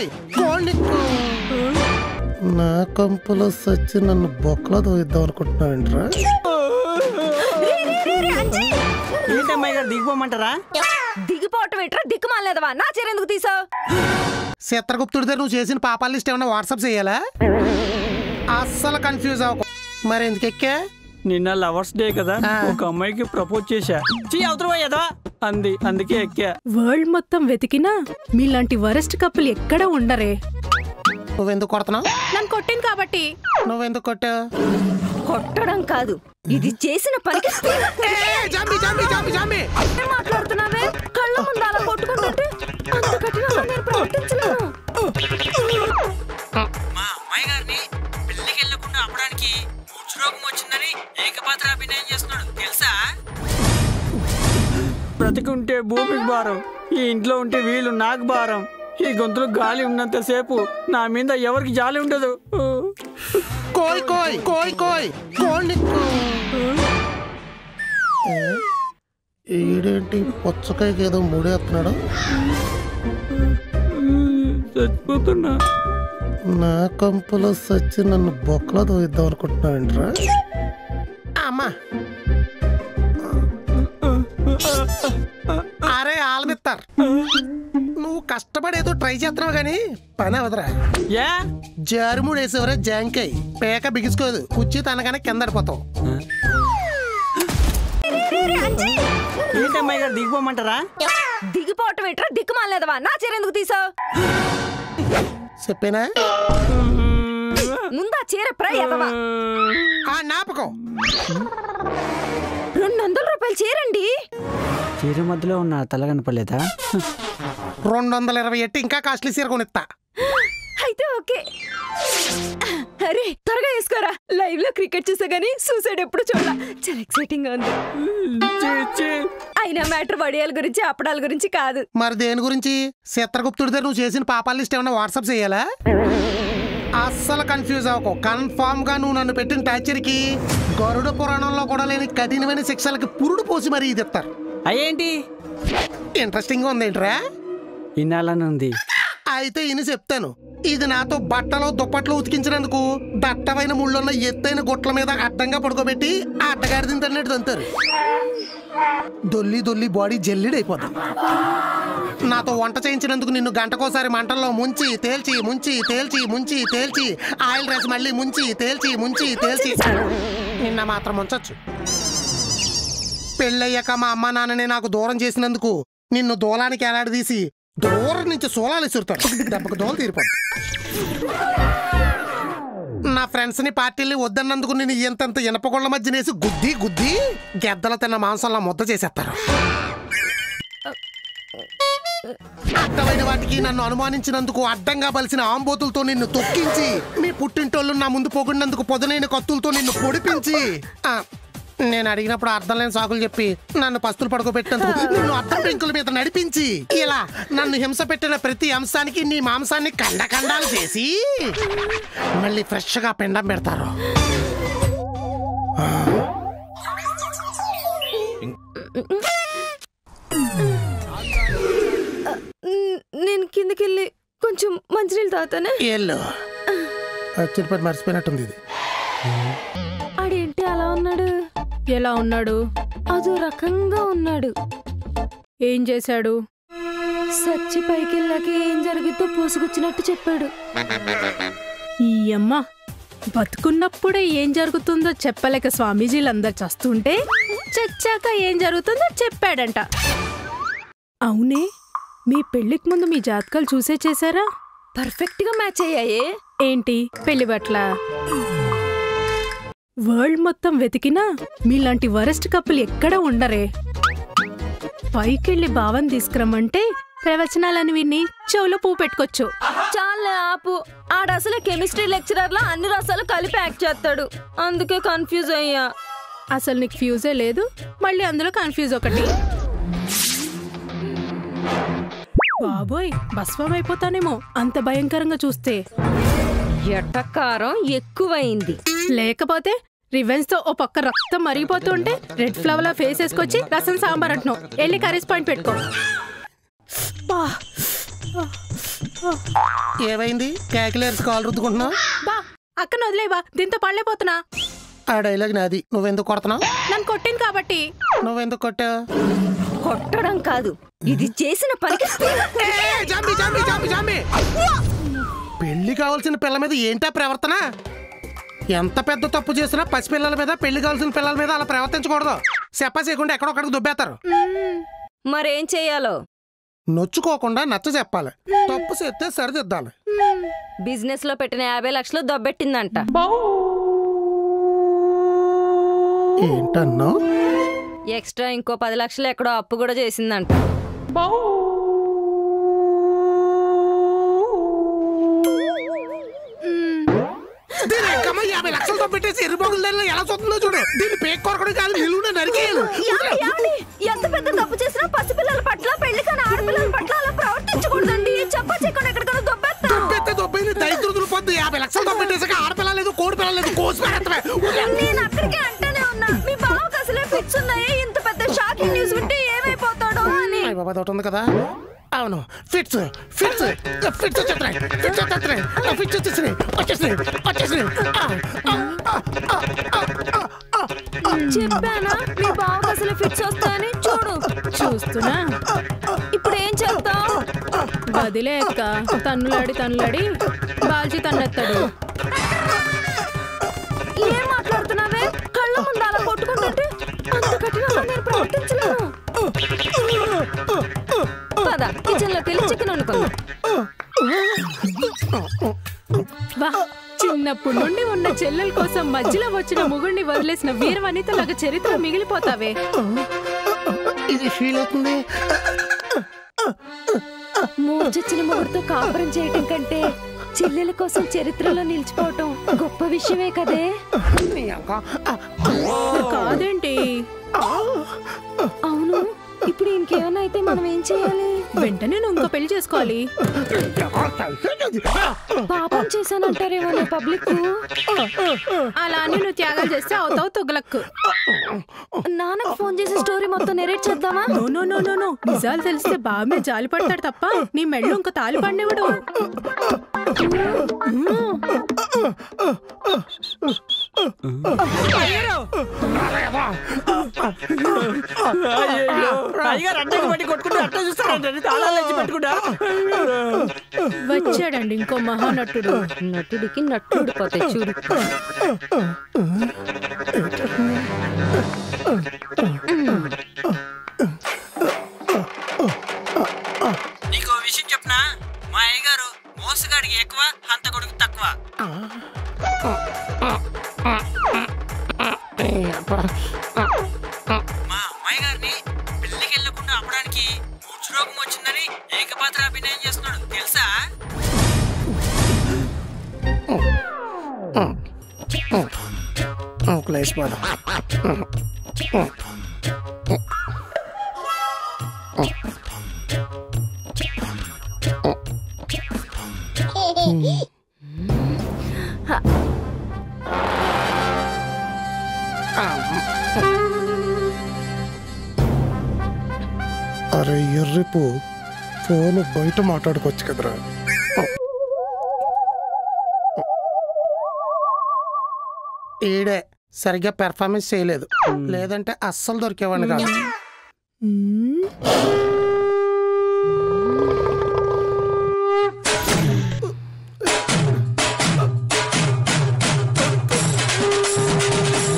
కోయ్ కోడిని నా కంపులో సచ్చి నన్ను బొక్కలో దోయిద్దాం అనుకుంటున్నావేంట్రా? ఏంటమ్మాయి గారు దిగిపోమంటారా? దిగిపోవటం ఏంట్రా దిక్కుమాలేదవా? నా చీర ఎందుకు తీసావు? చిత్రగుప్తుడితో నువ్వు చేసిన పాపాల లిస్ట్ ఏమన్నా వాట్సాప్ చేయాలా? అస్సలు కన్ఫ్యూజ్ అవ్వకు. మరి ఎందుకు ఎక్కా? నిన్న లవర్స్ డే కదా, ఒక అమ్మాయికి ప్రపోజ్ చేశా. అవతరపోయేదా అంది, అందుకే ఎక్కా. వరల్డ్ మొత్తం వెతికినా మీలాంటి వరస్ట్ కప్పులు ఎక్కడ ఉండరే. నువ్వెందుకు కొడుతున్నావు? నన్ను కొట్టింది కాబట్టి. నువ్వెందుకు కొట్టావు? కొట్టడం కాదు, ఇది చేసిన పనికి మాట్లాడుతున్నావే. కళ్ళ ముందు అలా కొట్టుకుంటుంటే అంత కఠినంగా నేను ప్రవర్తించలేను. మా అమ్మాయి గారిని పెళ్లికి వెళ్ళకుండా ఆపడానికి మూర్ఛరోగం వచ్చిందని ఏకపాత్ర అభినయం చేస్తున్నాడు తెలుసా? బ్రతికుంటే భూమికి భారం, ఈ ఇంట్లో ఉంటే వీళ్ళు నాకు భారం. ఈ గొంతులో గాలి ఉన్నంతసేపు నా మీద ఎవరికి జాలి ఉండదు. కోయ్ కోయ్ కోయ్ కోయ్ కోడిని ఈడేంటి పుచ్చకాయకి ఏదో మూడేస్తున్నాడు? చచ్చిపోతున్నా. నా కంపులో సచ్చి నన్ను బొక్కలో దోయిద్దాం అనుకుంటున్నావేంట్రా? అమ్మా అరే ఆల్మిత్తారు, నువ్వు కష్టపడి ఏదో ట్రై చేస్తున్నావు గానీ పని అవదరా. జారుముడు వేసేవరా జాంకాయ్, పేక బిగుసుకోదు, కుర్చీ తనగానే కింద పడిపోతావు. ఏంటమ్మాయి గారు దిగిపోమంటారా? దిగిపోవటం ఏంట్రా దిక్కుమాలేదవా? నా చీర ఎందుకు తీసావు? చెప్పేనా? ముందా చీర ప్రయదవా నాపకం. 200 రూపాయలు చీరండి. చీర మధ్యలో ఉన్న తల కనపడలేదా? 228 ఇంకా కాస్ట్లీ చీర కొనిస్తా. అయితే ఓకే. అరే త్వరగా వేసుకోరా, లైవ్ లో క్రికెట్ చూసా గానీ సూసైడ్ ఎప్పుడు చూడాల. చాలా ఎక్సైటింగ్ గా ఉంది. అయినా మ్యాటర్ వడియాల గురించి అప్పడాల గురించి కాదు. మరి దేని గురించి? చిత్రగుప్తుడితో నువ్వు చేసిన పాపాల లిస్ట్ ఏమన్నా వాట్సాప్ చేయాలా? అస్సలు కన్ఫ్యూజ్ అవ్వకు. కన్ఫామ్ గా నువ్వు నన్ను పెట్టిన టార్చర్కి గరుడ పురాణంలో కూడా లేని కఠినమైన శిక్షలకి పురుడు పోసి మరీ ఇది ఇస్తారు. అయ్యేంటి ఇంట్రెస్టింగ్ గా ఉందేంట్రా? ఇన్నాళ్ళని ఉంది. అయితే ఇని చెప్తాను. ఇది నాతో బట్టలు దుప్పట్లు ఉతికించినందుకు దట్టమైన ముళ్ళున్న ఎత్తైన గుట్ల మీద అడ్డంగా పడుకోబెట్టి అడ్డగాడిదిని తన్నట్టు తంతారు. దొల్లి దొల్లి బాడీ జల్లిడైపోతుంది. నాతో వంట చేయించినందుకు నిన్ను గంటకోసారి మంటల్లో ముంచి తేల్చి ముంచి తేల్చి ముంచి తేల్చి ఆయిల్ రైస్ మళ్ళీ ముంచి తేల్చి ముంచి తేల్చి నిన్న మాత్రం ఉంచొచ్చు. పెళ్ళయ్యాక మా అమ్మ నాన్నని నాకు దూరం చేసినందుకు నిన్ను దూలానికి ఏలాడదీసి దూరం నుంచి సోలాలు ఇసురుతాడు. దెబ్బకు దోలు తీరిపోతుంది. నా ఫ్రెండ్స్ ని పార్టీల్ని వద్దన్నందుకు నేను ఎంతంత ఇనపగొళ్ళ మధ్యనేసి గుద్ది గుద్ది గెద్దల తిన్న మాంసంలా ముద్ద చేసేస్తారు. అడ్డమైన వాటికి నన్ను అనుమానించినందుకు అడ్డంగా బలిసిన ఆంబోతులతో నిన్ను తొక్కించి, మీ పుట్టింటోళ్ళు నా ముందు పొగిడినందుకు పొదనైన కత్తులతో నిన్ను పొడిపించి, నేను అడిగినప్పుడు అర్థం లేని సాకులు చెప్పి నన్ను పస్తులు పడుకోబెట్టినందుకు నిన్ను అర్థం పెంకుల మీద నడిపించి, ఇలా నన్ను హింస పెట్టిన ప్రతి అంశానికి నీ మాంసాన్ని ఖండఖండాలు చేసి మళ్ళీ ఫ్రెష్ గా పిండం పెడతారు. నేను కిందకెళ్ళి కొంచెం మంచినీళ్ళు తాగుతానే. చిరుపతి మర్చిపోయినట్టుంది. ఇది ఆడేంటి అలా ఉన్నాడు? ఎలా ఉన్నాడు? అదో రకంగా ఉన్నాడు. ఏం చేశాడు? సచ్చి పైకి వెళ్ళాక ఏం జరుగుతుందో పూసుకొచ్చినట్టు చెప్పాడు. ఈ అమ్మ బతుకున్నప్పుడే ఏం జరుగుతుందో చెప్పలేక స్వామీజీలందరు చస్తుంటే చచ్చాక ఏం జరుగుతుందో చెప్పాడంట. అవునే, మీ పెళ్లికి ముందు మీ జాతకాలు చూసే చేశారా? పర్ఫెక్ట్ గా మ్యాచ్ అయ్యాయే. ఏంటి పెళ్లి బట్ల? వరల్డ్ మొత్తం వెతికినా మీలాంటి వరస్ట్ కప్పులు ఎక్కడ ఉండరే. పైకెళ్ళి భావం తీసుకురమ్మంటే ప్రవచనాలని విని చెవులో పువ్వు పెట్టుకోవచ్చు. చాలే ఆపు. ఆడసలే కెమిస్ట్రీ లెక్చరర్ లా అన్ని రసాలు కలిపి యాక్ట్ చేస్తాడు. అందుకే కన్ఫ్యూజ్ అయ్యా. అసలు నీకు ఫ్యూజే లేదు, మళ్ళీ అందులో కన్ఫ్యూజ్ ఒకటి. బాబోయ్, భస్మం అయిపోతానేమో అంత భయంకరంగా చూస్తే. ఎటకారం ఎక్కువైంది. లేకపోతే రివెంజ్ తో ఓ పక్క రక్తం మరిగిపోతుంటే రెడ్ ఫ్లవర్ లా ఫేస్ వేసుకొచ్చి రసం సాంబార్ అంటున్నావు. వెళ్ళి కర్రీస్ పాయింట్ పెట్టుకో. ఏమైంది క్యాకిలేర్స్ కాలు రుద్దుకుంటున్నావు? బా అక్కను వదిలేవా, దీంతో పడలేపోతున్నా. ఆ డైలాగ్ నాది. నువ్వెందుకు కొడుతున్నావు? నన్ను కొట్టింది కాబట్టి. నువ్వెందుకు కొట్టావు? కొట్టడం కాదు, ఇది చేసిన పనికి పెళ్లి కావాల్సిన పిల్ల మీద ఏంటా ప్రవర్తన? ఎంత పెద్ద తప్పు చేసినా పసిపిల్లల మీద, పెళ్లి కావాల్సిన పిల్లల మీద అలా ప్రవర్తించకూడదు. చెప్ప చేయకుండా ఎక్కడొక్కడికి దుబ్బేస్తారు. మరేం చెయ్యాలో? నొచ్చుకోకుండా నచ్చ చెప్పాలి, తప్పు చేస్తే సరిదిద్దాలి. బిజినెస్ లో పెట్టిన 50 లక్షలు దొబ్బెట్టిందంట. ఏంటన్నా? ఎక్స్ట్రా ఇంకో 10 లక్షలు ఎక్కడో అప్పు కూడా చేసిందంట. దీని 50 లక్షలతో పెట్టేసి ఎరుబొగులు ఎలా చూస్తుందో చూడు. దీన్ని పేక్ కొరకడం కాదు, నిలువున నరికేయాలి. ఎంత పెద్ద తప్పు చేసినా పసిపిల్లల పట్ల, పెళ్లి కాని ఆడపిల్లల పట్ల అలా ప్రవర్తించకూడదండి. చెప్పా చేయకుండా ఎక్కడికైనా దొబ్బెత్తే దొబ్బైంది దైత్రుదులు పొద్దు 50 లక్షలతో పెట్టేసాక ఆడపిల్ల లేదు, కోడి పిల్ల లేదు, కోసి నేను అక్కడికే అంటానే ఉన్నా, మీ బావకు అసలే ఫిట్స్ ఉన్నాయి. ఇంత పెద్ద షాకింగ్ న్యూస్ వింటే ఏమైపోతాడో అని. బాబా తోట ఉంది కదా. అవును, ఫిట్స్ ఫిట్స్ ఫిట్స్ వచ్చేస్తున్నాయి, ఫిట్స్ వచ్చేస్తున్నాయి, ఫిట్స్ వచ్చేసినాయి, వచ్చేసినాయి, వచ్చేసినాయి. చెప్పానా మీ బావకు అసలు ఫిట్స్ వస్తాయని? చూడు చూస్తున్నా. ఇప్పుడు ఏం చేస్తావు? వదిలే అక్క, తన్నులాడి బాల్చి తన్నెత్తాడు. ఏం మాట్లాడుతున్నావే? కళ్ళ ముందు అలా కొట్టుకుంటుంటే అంత కఠినంగా నేను ప్రవర్తించలేను. పద కిచెన్ లోకి వెళ్ళి చికెన్ వండుకుందాం. బా చిన్నప్పటి నుండి ఉన్న చెల్లెల కోసం మధ్యలో వచ్చిన ముగుడిని వదిలేసిన వీర వనితలాగా చరిత్ర మిగిలిపోతావే. ఇది ఫీల్ అవుతుంది. మూర్చొచ్చిన మొగుడుతో కాపురం చేయటం కంటే చెల్లెల కోసం చరిత్రలో నిలిచిపోవటం గొప్ప విషయమే కదే. కాదేంటి? అవును, ఇప్పుడు ఇంకేమైనా అయితే మనం ఏం చేయాలి? వెంటనే నువ్వు ఇంకో పెళ్లి చేసుకోవాలి. పాపం చేశానంటారేమో పబ్లిక్. అలా అని నువ్వు త్యాగాలు చేస్తే అవుతావు తుగ్లక్కు. నాన్నకు ఫోన్ చేసి స్టోరీ మొత్తం నెరేట్ చేద్దామా? నో నిజాలు తెలిస్తే బాగా జాలి పడతాడు తప్ప నీ మెళ్ళు ఇంకో తాలి పడినవాడు. వచ్చాడండి ఇంకో మహానటుడు. నటుడికి నటుడు పోతే చూడు. నీకో విషయం చెప్పనా? మా అయ్యగారు మోసగాడికి ఎక్కువ, హంతకుడికి తక్కువ. మా అమ్మాయి గారిని పెళ్లికి వెళ్ళకుండా ఆపడానికి మూర్ఛ రోగం వచ్చిందని ఏకపాత్ర అభినయం చేస్తున్నాడు తెలుసా? క్లేష్ బాధ. అరే ఎర్రిపు, ఫోన్ బయట మాట్లాడుకోవచ్చు కదరా. ఈడే సరిగ్గా పెర్ఫార్మెన్స్ చేయలేదు, లేదంటే అస్సలు దొరికేవాడిని కాదు.